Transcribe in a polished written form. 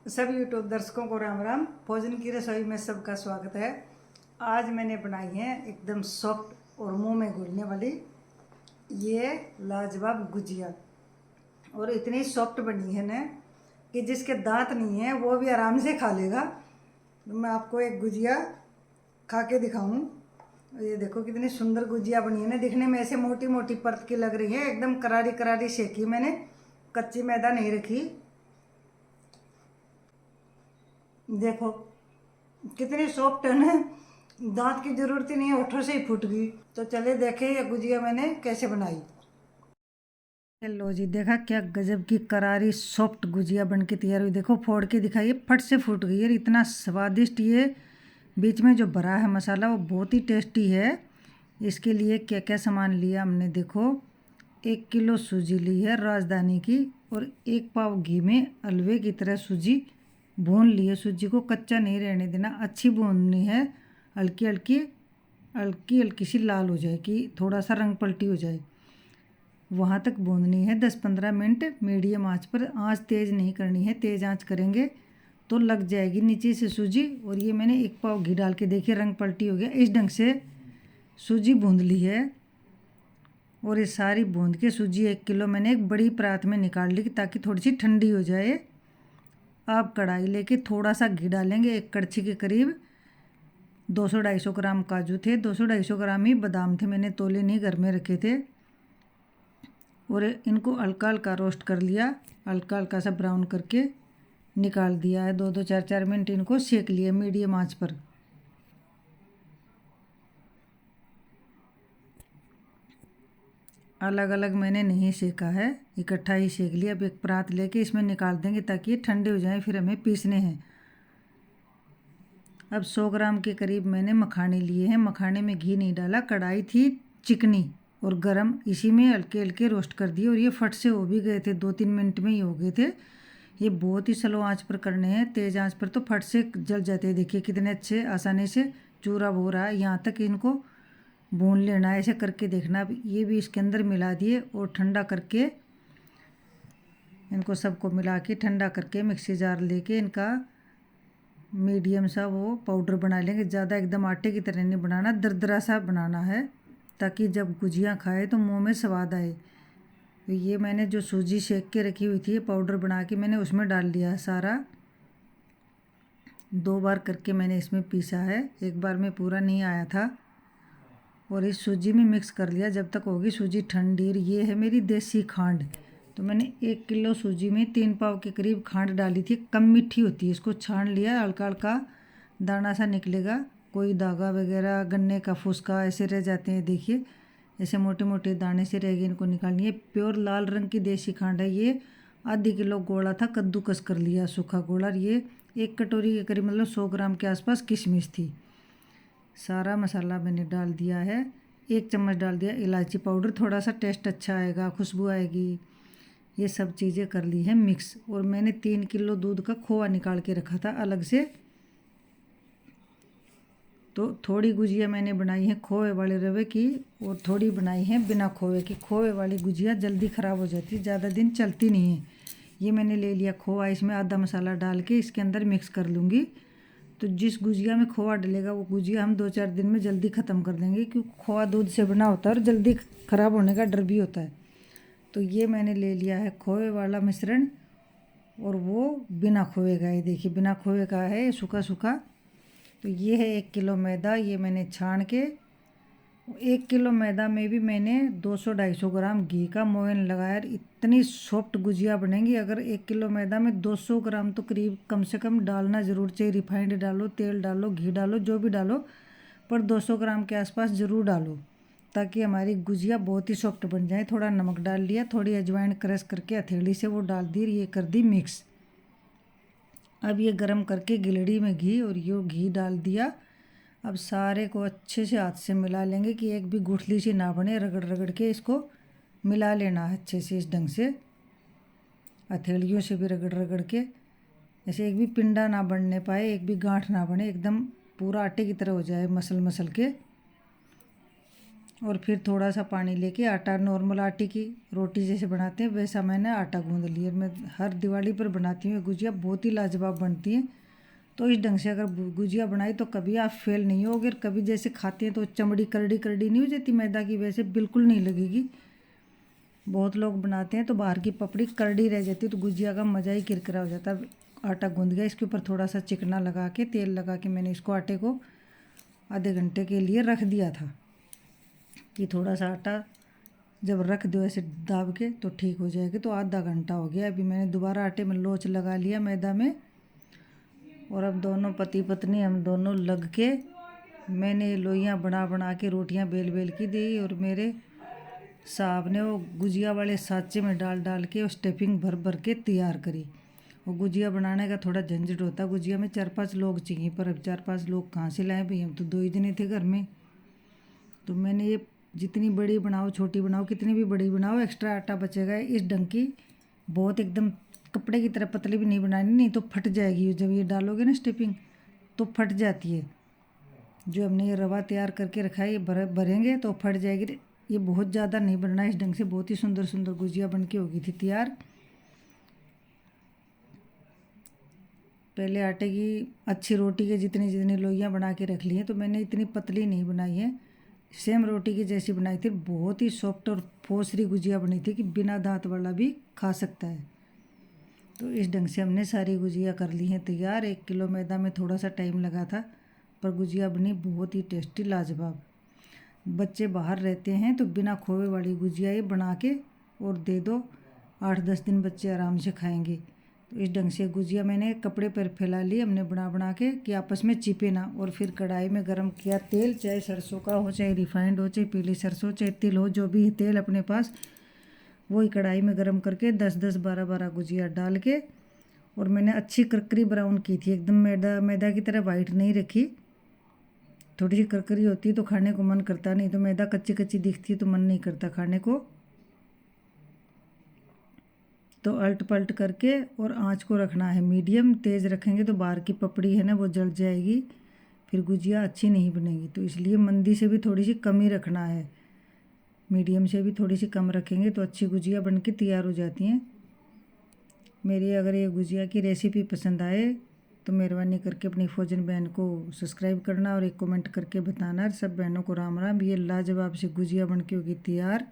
सभी यूट्यूब दर्शकों को राम राम। भोजन की रसोई में सबका स्वागत है। आज मैंने बनाई है एकदम सॉफ्ट और मुंह में घुलने वाली ये लाजवाब गुजिया। और इतनी सॉफ्ट बनी है ना कि जिसके दांत नहीं है वो भी आराम से खा लेगा। तो मैं आपको एक गुजिया खा के दिखाऊं। ये देखो कितनी सुंदर गुजिया बनी है ना, दिखने में ऐसे मोटी मोटी परत की लग रही है, एकदम करारी करारी सेकी मैंने, कच्ची मैदा नहीं रखी। देखो कितनी सॉफ्ट है ना, दांत की जरूरत ही नहीं है, होठों से ही फूट गई। तो चले देखें ये गुजिया मैंने कैसे बनाई। लो जी, देखा क्या गजब की करारी सॉफ्ट गुजिया बन के तैयार हुई। देखो फोड़ के दिखाइए, फट से फूट गई है। इतना स्वादिष्ट ये बीच में जो भरा है मसाला वो बहुत ही टेस्टी है। इसके लिए क्या क्या सामान लिया हमने, देखो 1 किलो सूजी ली है राजधानी की, और 1 पाव घी में हलवे की तरह सूजी भून ली है। सूजी को कच्चा नहीं रहने देना, अच्छी भूननी है, हल्की हल्की हल्की हल्की सी लाल हो जाए कि थोड़ा सा रंग पलटी हो जाए, वहाँ तक भूननी है 10-15 मिनट मीडियम आंच पर। आंच तेज़ नहीं करनी है, तेज़ आंच करेंगे तो लग जाएगी नीचे से सूजी। और ये मैंने 1 पाव घी डाल के देखिए रंग पलटी हो गया। इस ढंग से सूजी भून ली है। और ये सारी भून के सूजी 1 किलो मैंने एक बड़ी परात में निकाल ली ताकि थोड़ी सी ठंडी हो जाए। अब कढ़ाई लेके थोड़ा सा घी डालेंगे, 1 कड़छी के करीब। 200-250 ग्राम काजू थे, 200-250 ग्राम ही बादाम थे, मैंने तोले नहीं घर में रखे थे। और इनको हल्का हल्का रोस्ट कर लिया, हल्का हल्का सा ब्राउन करके निकाल दिया है। 2-2 4-4 मिनट इनको सेक लिए मीडियम आंच पर। अलग अलग मैंने नहीं सेका है, इकट्ठा ही सेक लिया। अब एक परात लेके इसमें निकाल देंगे ताकि ये ठंडे हो जाएं, फिर हमें पीसने हैं। अब 100 ग्राम के करीब मैंने मखाने लिए हैं। मखाने में घी नहीं डाला, कढ़ाई थी चिकनी और गरम, इसी में हल्के हल्के रोस्ट कर दिए। और ये फट से हो भी गए थे, 2-3 मिनट में ही हो गए थे। ये बहुत ही स्लो आंच पर करने हैं, तेज़ आंच पर तो फट से जल जाते हैं। देखिए कितने अच्छे आसानी से चूरा हो रहा है। यहाँ तक इनको भून लेना है, ऐसे करके देखना। अब ये भी इसके अंदर मिला दिए और ठंडा करके इनको सबको मिला के ठंडा करके मिक्सी जार लेके इनका मीडियम सा वो पाउडर बना लेंगे। ज़्यादा एकदम आटे की तरह नहीं बनाना, दरदरा सा बनाना है ताकि जब गुजिया खाए तो मुंह में स्वाद आए। तो ये मैंने जो सूजी सेक के रखी हुई थी पाउडर बना के मैंने उसमें डाल दिया है सारा। 2 बार करके मैंने इसमें पीसा है, एक बार में पूरा नहीं आया था। और इस सूजी में मिक्स कर लिया जब तक होगी सूजी ठंडी। ये है मेरी देसी खांड। तो मैंने 1 किलो सूजी में 3 पाव के करीब खांड डाली थी, कम मीठी होती है। इसको छान लिया, हल्का हल्का दाना सा निकलेगा, कोई धागा वगैरह गन्ने का फुसका ऐसे रह जाते हैं, देखिए ऐसे मोटे मोटे दाने से रह गए, इनको निकालनी है। प्योर लाल रंग की देसी खांड है ये। आधी किलो गोला था, कद्दूकस कर लिया सूखा गोला। ये 1 कटोरी के करीब मतलब 100 ग्राम के आसपास किशमिश थी। सारा मसाला मैंने डाल दिया है। 1 चम्मच डाल दिया इलायची पाउडर, थोड़ा सा टेस्ट अच्छा आएगा, खुशबू आएगी। ये सब चीज़ें कर ली है मिक्स। और मैंने 3 किलो दूध का खोआ निकाल के रखा था अलग से। तो थोड़ी गुजिया मैंने बनाई है खोए वाले रवे की और थोड़ी बनाई है बिना खोए की। खोए वाली गुजिया जल्दी ख़राब हो जाती है, ज़्यादा दिन चलती नहीं है। ये मैंने ले लिया खोआ, इसमें आधा मसाला डाल के इसके अंदर मिक्स कर लूँगी। तो जिस गुजिया में खोआ डलेगा वो गुजिया हम 2-4 दिन में जल्दी ख़त्म कर देंगे, क्योंकि खोआ दूध से बना होता है और जल्दी ख़राब होने का डर भी होता है। तो ये मैंने ले लिया है खोए वाला मिश्रण, और वो बिना खोए का है। देखिए बिना खोए का है, सूखा सूखा। तो ये है 1 किलो मैदा, ये मैंने छान के। 1 किलो मैदा में भी मैंने 200-250 ग्राम घी का मोयन लगाया। इतनी सॉफ्ट गुजिया बनेंगी। अगर 1 किलो मैदा में 200 ग्राम तो करीब कम से कम डालना ज़रूर चाहिए। रिफाइंड डालो, तेल डालो, घी डालो, जो भी डालो, पर 200 ग्राम के आसपास ज़रूर डालो ताकि हमारी गुजिया बहुत ही सॉफ्ट बन जाए। थोड़ा नमक डाल लिया, थोड़ी अजवाइन क्रश करके हथेली से वो डाल दी, ये कर दी मिक्स। अब ये गरम करके गिलड़ी में घी और यो घी डाल दिया। अब सारे को अच्छे से हाथ से मिला लेंगे कि एक भी गुठली सी ना बने, रगड़ रगड़ के इसको मिला लेना है अच्छे से, इस ढंग से हथेलियों से भी रगड़ रगड़ के, ऐसे एक भी पिंडा ना बनने पाए, एक भी गांठ ना बने, एकदम पूरा आटे की तरह हो जाए मसल मसल के। और फिर थोड़ा सा पानी लेके आटा, नॉर्मल आटे की रोटी जैसे बनाते हैं वैसा मैंने आटा गूंद लिया। मैं हर दिवाली पर बनाती हूँ गुजिया, बहुत ही लाजवाब बनती है। तो इस ढंग से अगर गुजिया बनाई तो कभी आप फेल नहीं होगे। और कभी जैसे खाते हैं तो चमड़ी करड़ी करड़ी नहीं हो जाती मैदा की, वैसे बिल्कुल नहीं लगेगी। बहुत लोग बनाते हैं तो बाहर की पपड़ी करड़ी रह जाती है, तो गुजिया का मज़ा ही किरकिरा हो जाता है। आटा गूंद गया, इसके ऊपर थोड़ा सा चिकना लगा के, तेल लगा के मैंने इसको आटे को आधे घंटे के लिए रख दिया था कि थोड़ा सा आटा जब रख दो ऐसे दाब के तो ठीक हो जाएगी। तो आधा घंटा हो गया, अभी मैंने दोबारा आटे में लोच लगा लिया मैदा में। और अब दोनों पति पत्नी हम दोनों लग के मैंने लोइयाँ बना बना के रोटियां बेल बेल की दी। और मेरे साहब ने वो गुजिया वाले साँचे में डाल डाल के स्टफिंग भर भर के तैयार करी। वो गुजिया बनाने का थोड़ा झंझट होता, गुजिया में 4-5 लोग चाहिए, पर अब 4-5 लोग कहाँ से लाए भाई, हम तो 2 ही जने थे घर में। तो मैंने ये जितनी बड़ी बनाओ छोटी बनाओ कितनी भी बड़ी बनाओ एक्स्ट्रा आटा बचेगा। इस ढंग की बहुत एकदम कपड़े की तरह पतली भी नहीं बनानी, नहीं तो फट जाएगी। जब ये डालोगे ना स्टफिंग तो फट जाती है। जो हमने ये रवा तैयार करके रखा है ये भरेंगे तो फट जाएगी। ये बहुत ज़्यादा नहीं बनना, इस ढंग से बहुत ही सुंदर सुंदर गुजिया बन के होगी थी तैयार। पहले आटे की अच्छी रोटी के जितनी जितनी लोइयाँ बना के रख ली हैं, तो मैंने इतनी पतली नहीं बनाई है, सेम रोटी की जैसी बनाई थी। बहुत ही सॉफ्ट और फोसरी गुजिया बनी थी कि बिना दांत वाला भी खा सकता है। तो इस ढंग से हमने सारी गुजिया कर ली हैं तैयार। 1 किलो मैदा में थोड़ा सा टाइम लगा था, पर गुजिया बनी बहुत ही टेस्टी लाजवाब। बच्चे बाहर रहते हैं तो बिना खोए वाली गुजिया ये बना के और दे दो, 8-10 दिन बच्चे आराम से खाएंगे। तो इस ढंग से गुजिया मैंने कपड़े पर फैला ली हमने बना बना के कि आपस में चिपे ना। और फिर कढ़ाई में गरम किया तेल, चाहे सरसों का हो, चाहे रिफाइंड हो, चाहे पीली सरसों, चाहे तिल हो, जो भी तेल अपने पास, वही कढ़ाई में गरम करके 10-10 12-12 गुजिया डाल के, और मैंने अच्छी करकरी ब्राउन की थी, एकदम मैदा मैदा की तरह वाइट नहीं रखी। थोड़ी सी करकरी होती है तो खाने को मन करता नहीं, तो मैदा कच्ची कच्ची दिखती है तो मन नहीं करता खाने को। तो अल्ट पलट करके और आंच को रखना है मीडियम, तेज़ रखेंगे तो बाहर की पपड़ी है ना वो जल जाएगी, फिर गुजिया अच्छी नहीं बनेगी। तो इसलिए मंदी से भी थोड़ी सी कम ही रखना है, मीडियम से भी थोड़ी सी कम रखेंगे तो अच्छी गुजिया बन के तैयार हो जाती हैं। मेरी अगर ये गुजिया की रेसिपी पसंद आए तो मेहरबानी करके अपनी फौजन बहन को सब्सक्राइब करना और एक कमेंट करके बताना। सब बहनों को राम राम। ये लाजवाब से गुजिया बन के होगी तैयार।